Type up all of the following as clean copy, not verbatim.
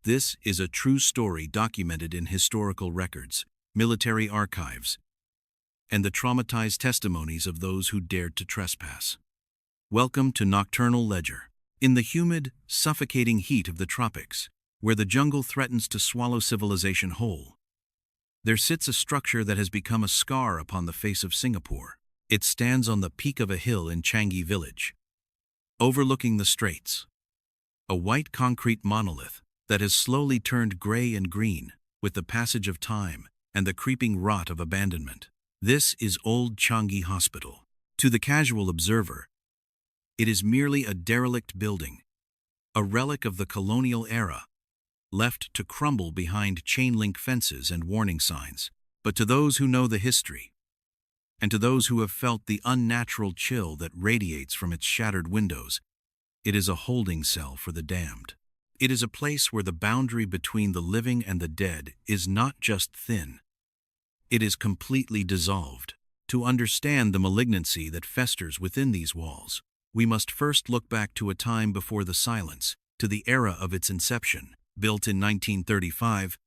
This is a true story documented in historical records, military archives, and the traumatized testimonies of those who dared to trespass. Welcome to Nocturnal Ledger. In the humid, suffocating heat of the tropics, where the jungle threatens to swallow civilization whole, there sits a structure that has become a scar upon the face of Singapore. It stands on the peak of a hill in Changi village, overlooking the straits. A white concrete monolith that has slowly turned gray and green with the passage of time and the creeping rot of abandonment. This is Old Changi Hospital. To the casual observer, it is merely a derelict building, a relic of the colonial era, left to crumble behind chain-link fences and warning signs. But to those who know the history, and to those who have felt the unnatural chill that radiates from its shattered windows, it is a holding cell for the damned. It is a place where the boundary between the living and the dead is not just thin. It is completely dissolved. To understand the malignancy that festers within these walls, we must first look back to a time before the silence, to the era of its inception. Built in 1935,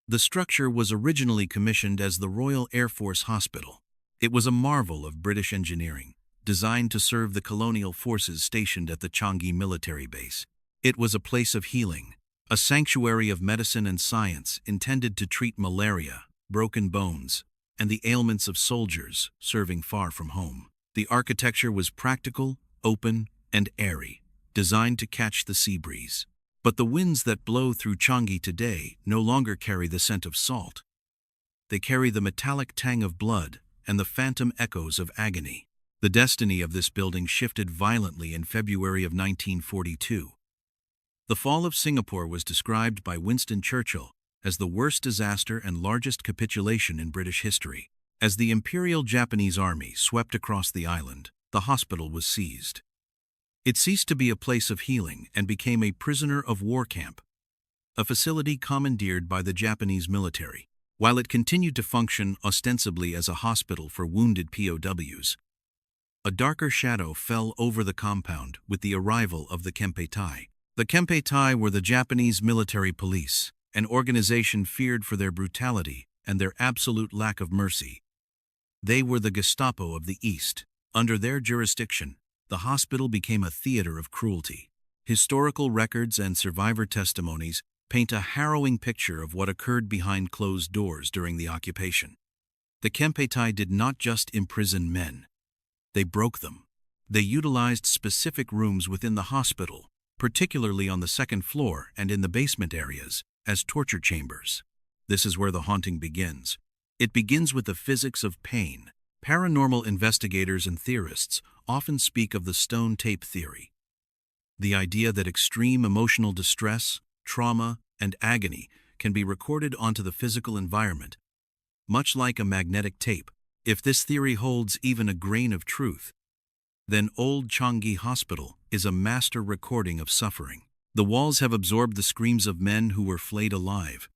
the structure was originally commissioned as the Royal Air Force Hospital. It was a marvel of British engineering, designed to serve the colonial forces stationed at the Changi military base. It was a place of healing, a sanctuary of medicine and science intended to treat malaria, broken bones, and the ailments of soldiers serving far from home. The architecture was practical, open, and airy, designed to catch the sea breeze. But the winds that blow through Changi today no longer carry the scent of salt. They carry the metallic tang of blood and the phantom echoes of agony. The destiny of this building shifted violently in February of 1942. The fall of Singapore was described by Winston Churchill as the worst disaster and largest capitulation in British history. As the Imperial Japanese Army swept across the island, the hospital was seized. It ceased to be a place of healing and became a prisoner of war camp, a facility commandeered by the Japanese military. While it continued to function ostensibly as a hospital for wounded POWs, a darker shadow fell over the compound with the arrival of the Kempeitai. The Kempeitai were the Japanese military police, an organization feared for their brutality and their absolute lack of mercy. They were the Gestapo of the East. Under their jurisdiction, the hospital became a theater of cruelty. Historical records and survivor testimonies paint a harrowing picture of what occurred behind closed doors during the occupation. The Kempeitai did not just imprison men. They broke them. They utilized specific rooms within the hospital, particularly on the second floor and in the basement areas, as torture chambers. This is where the haunting begins. It begins with the physics of pain. Paranormal investigators and theorists often speak of the stone tape theory, the idea that extreme emotional distress, trauma, and agony can be recorded onto the physical environment, much like a magnetic tape. If this theory holds even a grain of truth, then Old Changi Hospital is a master recording of suffering. The walls have absorbed the screams of men who were flayed alive,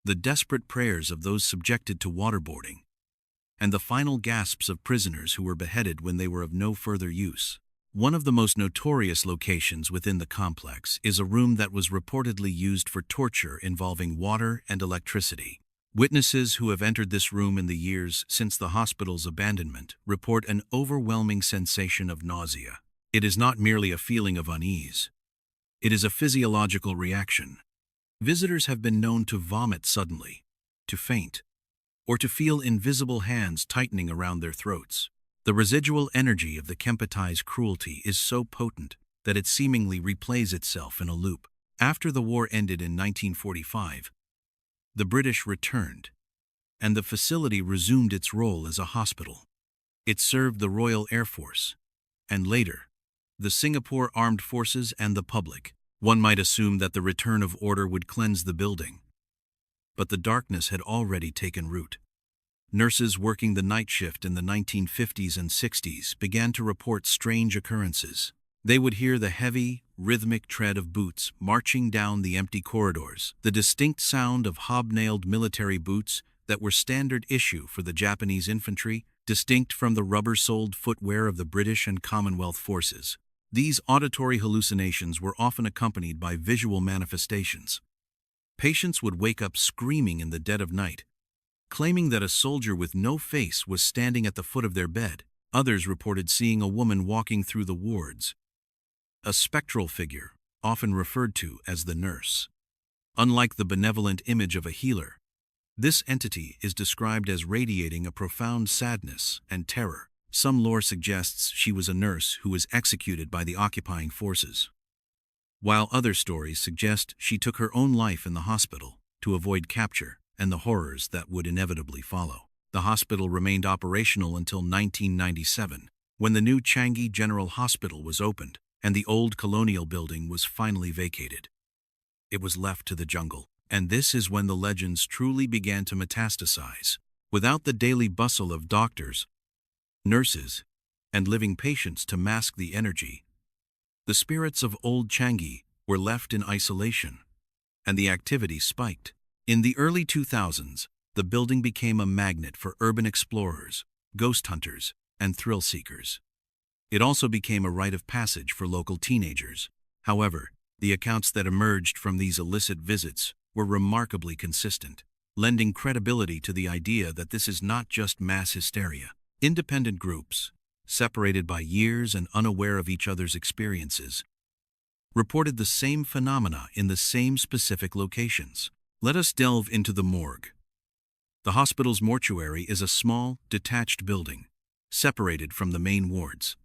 the desperate prayers of those subjected to waterboarding, and the final gasps of prisoners who were beheaded when they were of no further use. One of the most notorious locations within the complex is a room that was reportedly used for torture involving water and electricity. Witnesses who have entered this room in the years since the hospital's abandonment report an overwhelming sensation of nausea. It is not merely a feeling of unease. It is a physiological reaction. Visitors have been known to vomit suddenly, to faint, or to feel invisible hands tightening around their throats. The residual energy of the Kempeitai's cruelty is so potent that it seemingly replays itself in a loop. After the war ended in 1945, the British returned, and the facility resumed its role as a hospital. It served the Royal Air Force, and later, the Singapore Armed Forces and the public. One might assume that the return of order would cleanse the building, but the darkness had already taken root. Nurses working the night shift in the 1950s and 60s began to report strange occurrences. They would hear the heavy, rhythmic tread of boots marching down the empty corridors, the distinct sound of hobnailed military boots that were standard issue for the Japanese infantry, distinct from the rubber-soled footwear of the British and Commonwealth forces. These auditory hallucinations were often accompanied by visual manifestations. Patients would wake up screaming in the dead of night, claiming that a soldier with no face was standing at the foot of their bed. Others reported seeing a woman walking through the wards, a spectral figure, often referred to as the nurse. Unlike the benevolent image of a healer, this entity is described as radiating a profound sadness and terror. Some lore suggests she was a nurse who was executed by the occupying forces, while other stories suggest she took her own life in the hospital to avoid capture and the horrors that would inevitably follow. The hospital remained operational until 1997, when the new Changi General Hospital was opened and the old colonial building was finally vacated. It was left to the jungle, and this is when the legends truly began to metastasize. Without the daily bustle of doctors, nurses, and living patients to mask the energy, the spirits of Old Changi were left in isolation, and the activity spiked. In the early 2000s, the building became a magnet for urban explorers, ghost hunters, and thrill seekers. It also became a rite of passage for local teenagers. However, the accounts that emerged from these illicit visits were remarkably consistent, lending credibility to the idea that this is not just mass hysteria. Independent groups, separated by years and unaware of each other's experiences, reported the same phenomena in the same specific locations. Let us delve into the morgue. The hospital's mortuary is a small, detached building, separated from the main wards.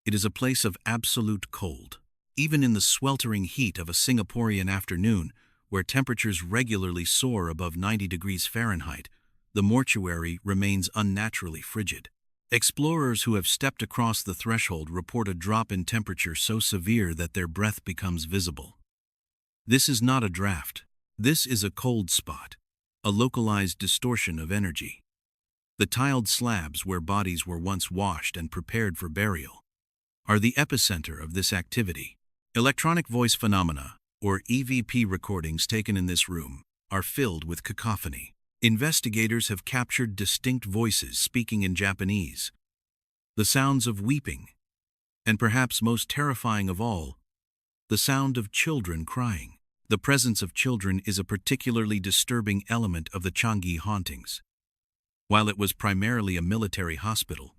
It is a place of absolute cold. Even in the sweltering heat of a Singaporean afternoon, where temperatures regularly soar above 90 degrees Fahrenheit, the mortuary remains unnaturally frigid. Explorers who have stepped across the threshold report a drop in temperature so severe that their breath becomes visible. This is not a draft. This is a cold spot, a localized distortion of energy. The tiled slabs where bodies were once washed and prepared for burial are the epicenter of this activity. Electronic voice phenomena, or EVP recordings taken in this room, are filled with cacophony. Investigators have captured distinct voices speaking in Japanese, the sounds of weeping, and perhaps most terrifying of all, the sound of children crying. The presence of children is a particularly disturbing element of the Changi hauntings. While it was primarily a military hospital,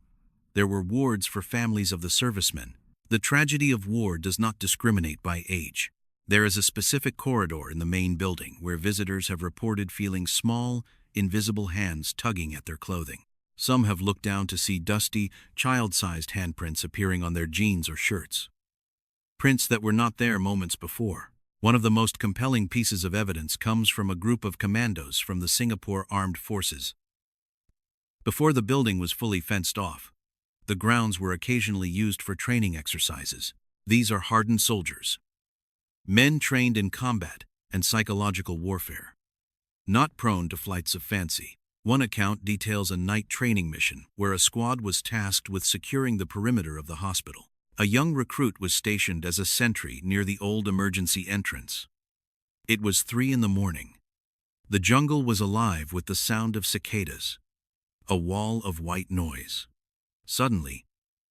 there were wards for families of the servicemen. The tragedy of war does not discriminate by age. There is a specific corridor in the main building where visitors have reported feeling small, invisible hands tugging at their clothing. Some have looked down to see dusty, child-sized handprints appearing on their jeans or shirts. Prints that were not there moments before. One of the most compelling pieces of evidence comes from a group of commandos from the Singapore Armed Forces. Before the building was fully fenced off, the grounds were occasionally used for training exercises. These are hardened soldiers, men trained in combat and psychological warfare, not prone to flights of fancy. One account details a night training mission where a squad was tasked with securing the perimeter of the hospital. A young recruit was stationed as a sentry near the old emergency entrance. It was 3 a.m. The jungle was alive with the sound of cicadas, a wall of white noise. Suddenly,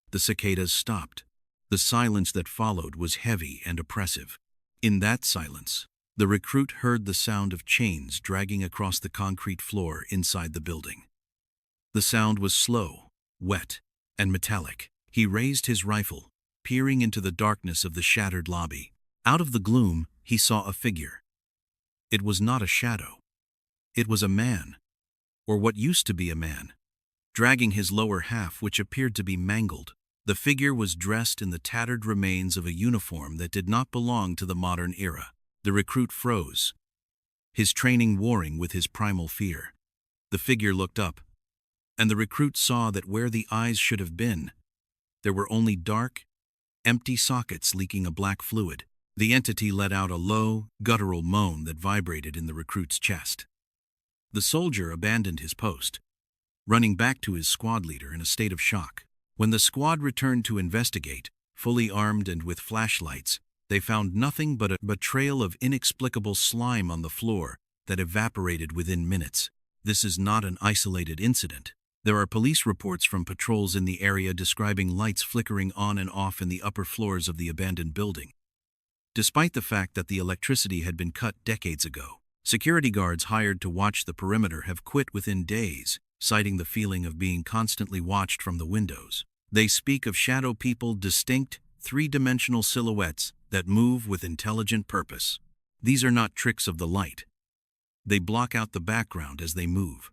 the cicadas stopped. The silence that followed was heavy and oppressive. In that silence, the recruit heard the sound of chains dragging across the concrete floor inside the building. The sound was slow, wet, and metallic. He raised his rifle, peering into the darkness of the shattered lobby. Out of the gloom, he saw a figure. It was not a shadow. It was a man, or what used to be a man, dragging his lower half, which appeared to be mangled. The figure was dressed in the tattered remains of a uniform that did not belong to the modern era. The recruit froze, his training warring with his primal fear. The figure looked up, and the recruit saw that where the eyes should have been, there were only dark, empty sockets leaking a black fluid. The entity let out a low, guttural moan that vibrated in the recruit's chest. The soldier abandoned his post, running back to his squad leader in a state of shock. When the squad returned to investigate, fully armed and with flashlights, they found nothing but a trail of inexplicable slime on the floor that evaporated within minutes. This is not an isolated incident. There are police reports from patrols in the area describing lights flickering on and off in the upper floors of the abandoned building. Despite the fact that the electricity had been cut decades ago, security guards hired to watch the perimeter have quit within days, citing the feeling of being constantly watched from the windows. They speak of shadow people, distinct, three-dimensional silhouettes that move with intelligent purpose. These are not tricks of the light. They block out the background as they move.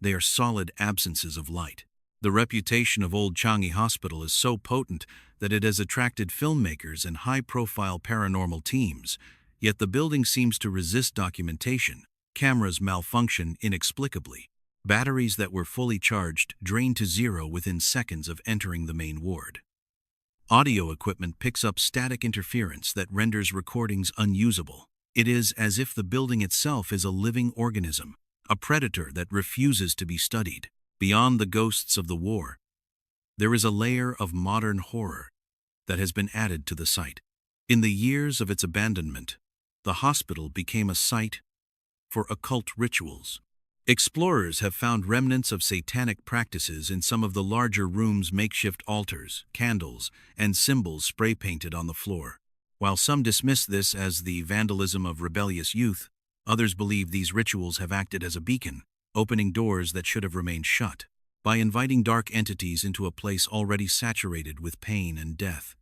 They are solid absences of light. The reputation of Old Changi Hospital is so potent that it has attracted filmmakers and high-profile paranormal teams, yet the building seems to resist documentation. Cameras malfunction inexplicably. Batteries that were fully charged drain to zero within seconds of entering the main ward. Audio equipment picks up static interference that renders recordings unusable. It is as if the building itself is a living organism, a predator that refuses to be studied. Beyond the ghosts of the war, there is a layer of modern horror that has been added to the site. In the years of its abandonment, the hospital became a site for occult rituals. Explorers have found remnants of satanic practices in some of the larger rooms, makeshift altars, candles, and symbols spray-painted on the floor. While some dismiss this as the vandalism of rebellious youth, others believe these rituals have acted as a beacon, opening doors that should have remained shut, by inviting dark entities into a place already saturated with pain and death.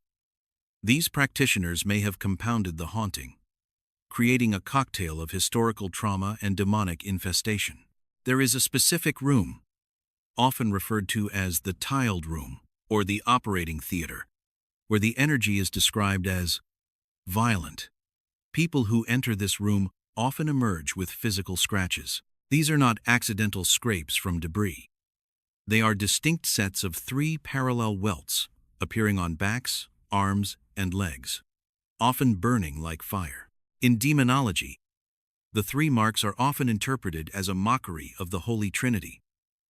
These practitioners may have compounded the haunting, creating a cocktail of historical trauma and demonic infestation. There is a specific room, often referred to as the tiled room or the operating theater, where the energy is described as violent. People who enter this room often emerge with physical scratches. These are not accidental scrapes from debris. They are distinct sets of 3 parallel welts appearing on backs, arms, and legs, often burning like fire. In demonology, the 3 marks are often interpreted as a mockery of the Holy Trinity,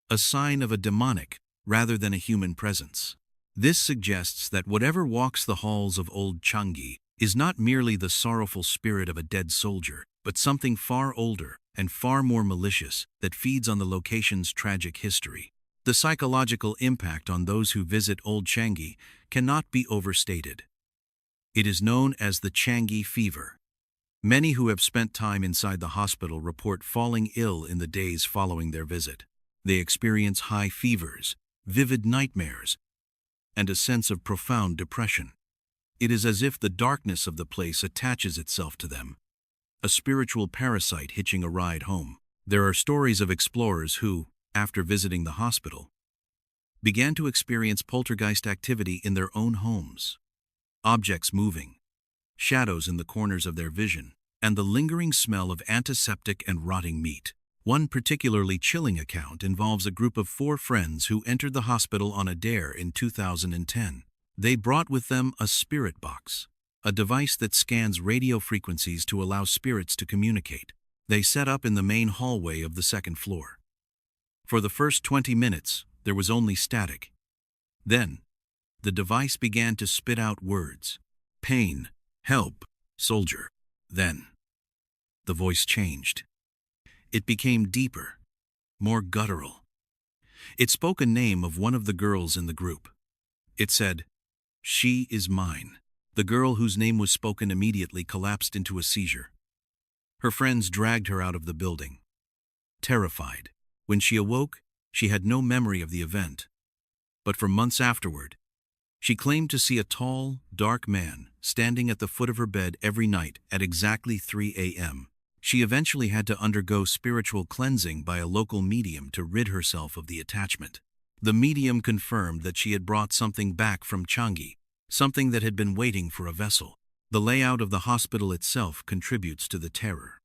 a sign of a demonic rather than a human presence. This suggests that whatever walks the halls of Old Changi is not merely the sorrowful spirit of a dead soldier, but something far older and far more malicious that feeds on the location's tragic history. The psychological impact on those who visit Old Changi cannot be overstated. It is known as the Changi fever. Many who have spent time inside the hospital report falling ill in the days following their visit. They experience high fevers, vivid nightmares, and a sense of profound depression. It is as if the darkness of the place attaches itself to them, a spiritual parasite hitching a ride home. There are stories of explorers who, after visiting the hospital, began to experience poltergeist activity in their own homes. Objects moving, shadows in the corners of their vision, and the lingering smell of antiseptic and rotting meat. One particularly chilling account involves a group of 4 friends who entered the hospital on a dare in 2010. They brought with them a spirit box, a device that scans radio frequencies to allow spirits to communicate. They set up in the main hallway of the 2nd floor. For the first 20 minutes, there was only static. Then, the device began to spit out words. Pain, help, soldier. Then, the voice changed. It became deeper, more guttural. It spoke a name of one of the girls in the group. It said, "She is mine." The girl whose name was spoken immediately collapsed into a seizure. Her friends dragged her out of the building, terrified. When she awoke, she had no memory of the event. But for months afterward, she claimed to see a tall, dark man standing at the foot of her bed every night at exactly 3 a.m. She eventually had to undergo spiritual cleansing by a local medium to rid herself of the attachment. The medium confirmed that she had brought something back from Changi, something that had been waiting for a vessel. The layout of the hospital itself contributes to the terror.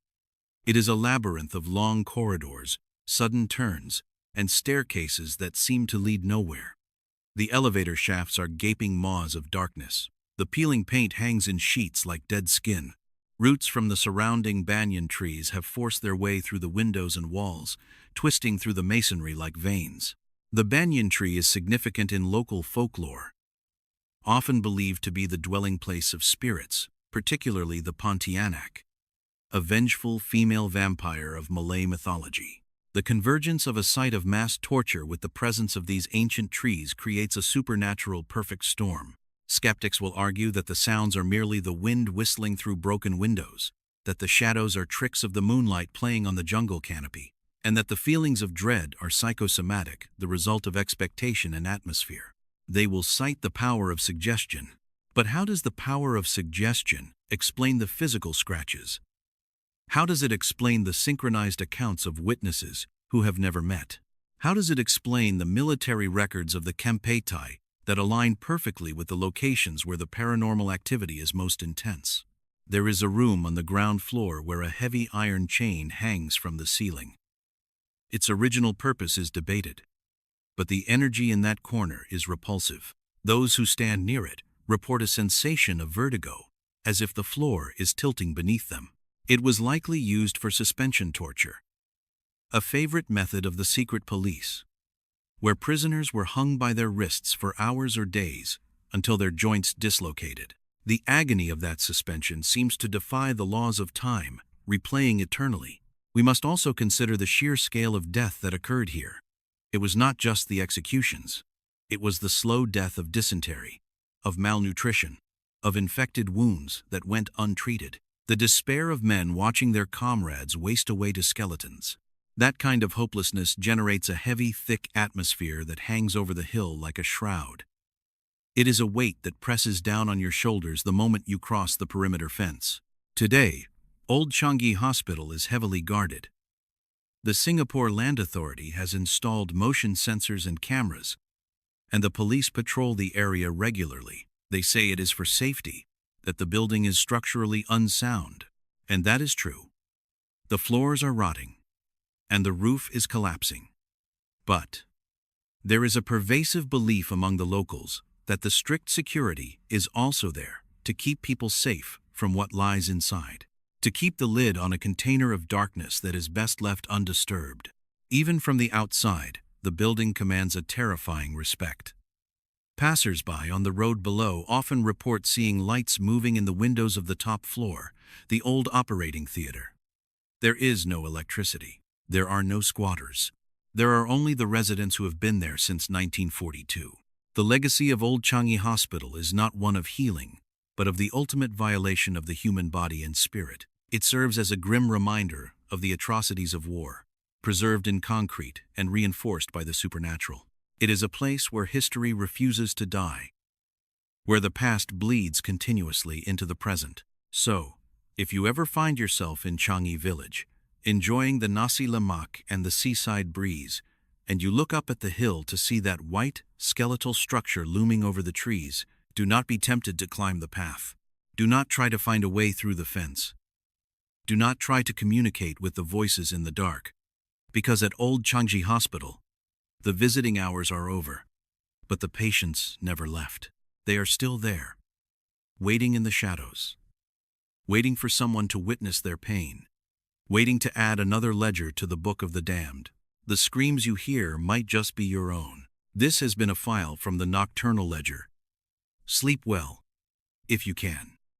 It is a labyrinth of long corridors, sudden turns, and staircases that seem to lead nowhere. The elevator shafts are gaping maws of darkness. The peeling paint hangs in sheets like dead skin. Roots from the surrounding banyan trees have forced their way through the windows and walls, twisting through the masonry like veins. The banyan tree is significant in local folklore, often believed to be the dwelling place of spirits, particularly the Pontianak, a vengeful female vampire of Malay mythology. The convergence of a site of mass torture with the presence of these ancient trees creates a supernatural perfect storm. Skeptics will argue that the sounds are merely the wind whistling through broken windows, that the shadows are tricks of the moonlight playing on the jungle canopy, and that the feelings of dread are psychosomatic, the result of expectation and atmosphere. They will cite the power of suggestion. But how does the power of suggestion explain the physical scratches? How does it explain the synchronized accounts of witnesses who have never met? How does it explain the military records of the Kempeitai that align perfectly with the locations where the paranormal activity is most intense? There is a room on the ground floor where a heavy iron chain hangs from the ceiling. Its original purpose is debated, but the energy in that corner is repulsive. Those who stand near it report a sensation of vertigo, as if the floor is tilting beneath them. It was likely used for suspension torture, a favorite method of the secret police, where prisoners were hung by their wrists for hours or days until their joints dislocated. The agony of that suspension seems to defy the laws of time, replaying eternally. We must also consider the sheer scale of death that occurred here. It was not just the executions. It was the slow death of dysentery, of malnutrition, of infected wounds that went untreated. The despair of men watching their comrades waste away to skeletons. That kind of hopelessness generates a heavy, thick atmosphere that hangs over the hill like a shroud. It is a weight that presses down on your shoulders the moment you cross the perimeter fence. Today, Old Changi Hospital is heavily guarded. The Singapore Land Authority has installed motion sensors and cameras, and the police patrol the area regularly. They say it is for safety, that the building is structurally unsound, and that is true. The floors are rotting, and the roof is collapsing. But there is a pervasive belief among the locals that the strict security is also there to keep people safe from what lies inside, to keep the lid on a container of darkness that is best left undisturbed. Even from the outside, the building commands a terrifying respect. Passers-by on the road below often report seeing lights moving in the windows of the top floor, the old operating theater. There is no electricity. There are no squatters. There are only the residents who have been there since 1942. The legacy of Old Changi Hospital is not one of healing, but of the ultimate violation of the human body and spirit. It serves as a grim reminder of the atrocities of war, preserved in concrete and reinforced by the supernatural. It is a place where history refuses to die, where the past bleeds continuously into the present. So, if you ever find yourself in Changi Village, enjoying the nasi lemak and the seaside breeze, and you look up at the hill to see that white, skeletal structure looming over the trees, do not be tempted to climb the path. Do not try to find a way through the fence. Do not try to communicate with the voices in the dark, because at Old Changi Hospital, the visiting hours are over, but the patients never left. They are still there, waiting in the shadows, waiting for someone to witness their pain, waiting to add another ledger to the book of the damned. The screams you hear might just be your own. This has been a file from the Nocturnal Ledger. Sleep well, if you can.